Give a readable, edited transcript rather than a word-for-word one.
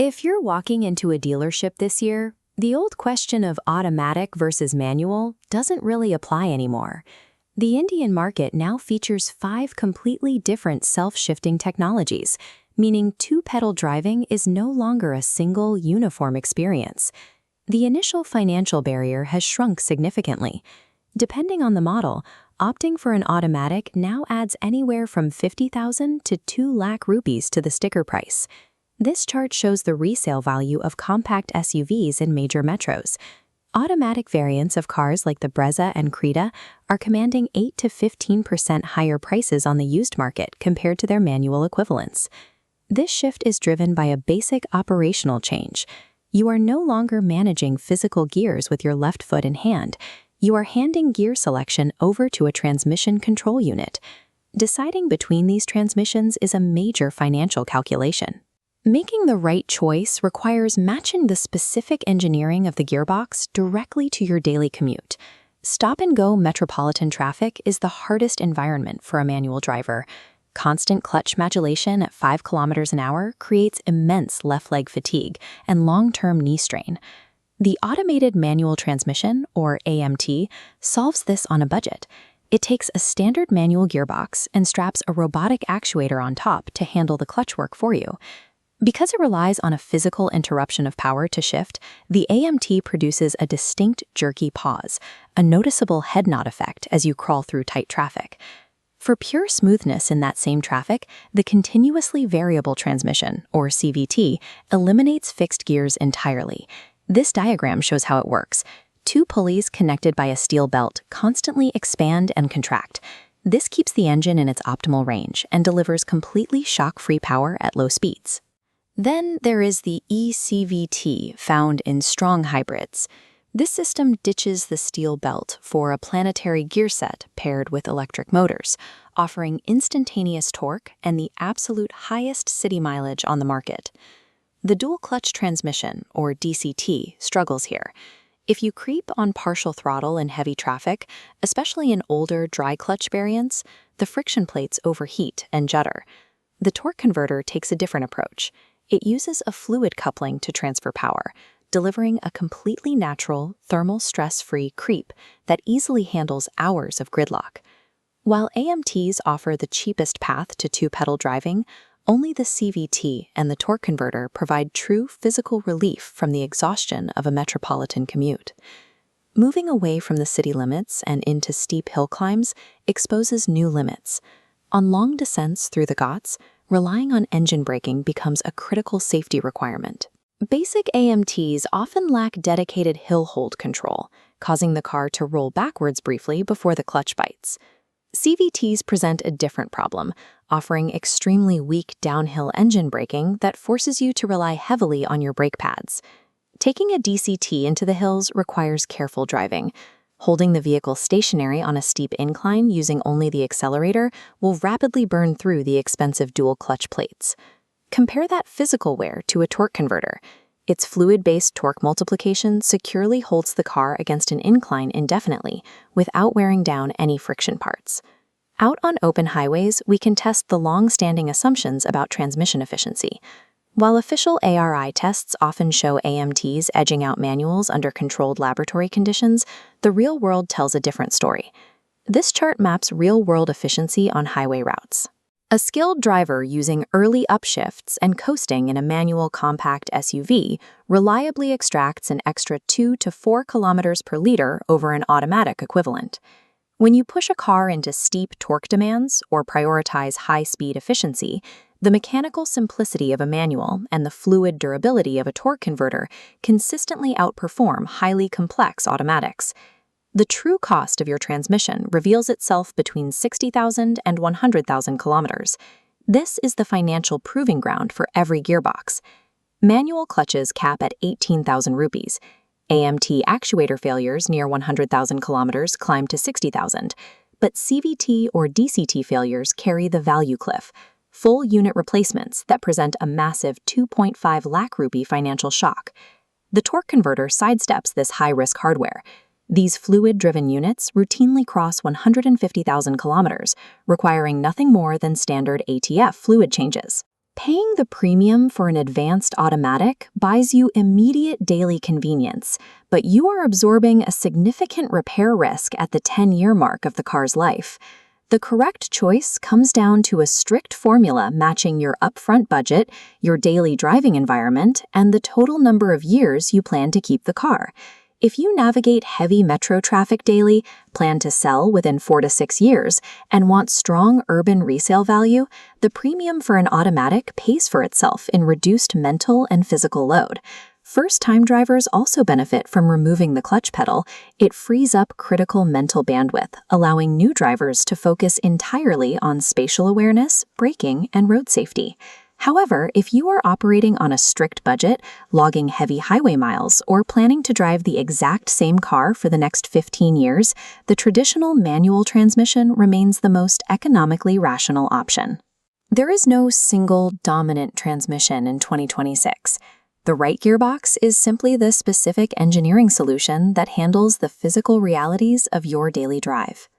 If you're walking into a dealership this year, the old question of automatic versus manual doesn't really apply anymore. The Indian market now features 5 completely different self-shifting technologies, meaning two-pedal driving is no longer a single, uniform experience. The initial financial barrier has shrunk significantly. Depending on the model, opting for an automatic now adds anywhere from 50,000 to 2 lakh rupees to the sticker price. This chart shows the resale value of compact SUVs in major metros. Automatic variants of cars like the Brezza and Creta are commanding 8 to 15% higher prices on the used market compared to their manual equivalents. This shift is driven by a basic operational change. You are no longer managing physical gears with your left foot in hand. You are handing gear selection over to a transmission control unit. Deciding between these transmissions is a major financial calculation. Making the right choice requires matching the specific engineering of the gearbox directly to your daily commute. Stop-and-go metropolitan traffic is the hardest environment for a manual driver. Constant clutch modulation at 5 kilometers an hour creates immense left leg fatigue and long-term knee strain. The automated manual transmission, or AMT, solves this on a budget. It takes a standard manual gearbox and straps a robotic actuator on top to handle the clutch work for you. Because it relies on a physical interruption of power to shift, the AMT produces a distinct jerky pause, a noticeable head nod effect as you crawl through tight traffic. For pure smoothness in that same traffic, the continuously variable transmission, or CVT, eliminates fixed gears entirely. This diagram shows how it works. 2 pulleys connected by a steel belt constantly expand and contract. This keeps the engine in its optimal range and delivers completely shock-free power at low speeds. Then there is the e-CVT found in strong hybrids. This system ditches the steel belt for a planetary gear set paired with electric motors, offering instantaneous torque and the absolute highest city mileage on the market. The dual-clutch transmission, or DCT, struggles here. If you creep on partial throttle in heavy traffic, especially in older dry-clutch variants, the friction plates overheat and judder. The torque converter takes a different approach. It uses a fluid coupling to transfer power, delivering a completely natural, thermal stress-free creep that easily handles hours of gridlock. While AMTs offer the cheapest path to two-pedal driving, only the CVT and the torque converter provide true physical relief from the exhaustion of a metropolitan commute. Moving away from the city limits and into steep hill climbs exposes new limits. On long descents through the Ghats, relying on engine braking becomes a critical safety requirement. Basic AMTs often lack dedicated hill hold control, causing the car to roll backwards briefly before the clutch bites. CVTs present a different problem, offering extremely weak downhill engine braking that forces you to rely heavily on your brake pads. Taking a DCT into the hills requires careful driving. Holding the vehicle stationary on a steep incline using only the accelerator will rapidly burn through the expensive dual clutch plates. Compare that physical wear to a torque converter. Its fluid-based torque multiplication securely holds the car against an incline indefinitely, without wearing down any friction parts. Out on open highways, we can test the long-standing assumptions about transmission efficiency. While official ARI tests often show AMTs edging out manuals under controlled laboratory conditions, the real world tells a different story. This chart maps real-world efficiency on highway routes. A skilled driver using early upshifts and coasting in a manual compact SUV reliably extracts an extra 2 to 4 kilometers per liter over an automatic equivalent. When you push a car into steep torque demands or prioritize high-speed efficiency, the mechanical simplicity of a manual and the fluid durability of a torque converter consistently outperform highly complex automatics. The true cost of your transmission reveals itself between 60,000 and 100,000 kilometers. This is the financial proving ground for every gearbox. Manual clutches cap at 18,000 rupees. AMT actuator failures near 100,000 kilometers climb to 60,000, but CVT or DCT failures carry the value cliff. Full unit replacements that present a massive 2.5 lakh rupee financial shock. The torque converter sidesteps this high-risk hardware. These fluid-driven units routinely cross 150,000 kilometers, requiring nothing more than standard ATF fluid changes. Paying the premium for an advanced automatic buys you immediate daily convenience, but you are absorbing a significant repair risk at the 10-year mark of the car's life. The correct choice comes down to a strict formula matching your upfront budget, your daily driving environment, and the total number of years you plan to keep the car. If you navigate heavy metro traffic daily, plan to sell within 4 to 6 years, and want strong urban resale value, the premium for an automatic pays for itself in reduced mental and physical load. First-time drivers also benefit from removing the clutch pedal. It frees up critical mental bandwidth, allowing new drivers to focus entirely on spatial awareness, braking, and road safety. However, if you are operating on a strict budget, logging heavy highway miles, or planning to drive the exact same car for the next 15 years, the traditional manual transmission remains the most economically rational option. There is no single dominant transmission in 2026. The right gearbox is simply the specific engineering solution that handles the physical realities of your daily drive.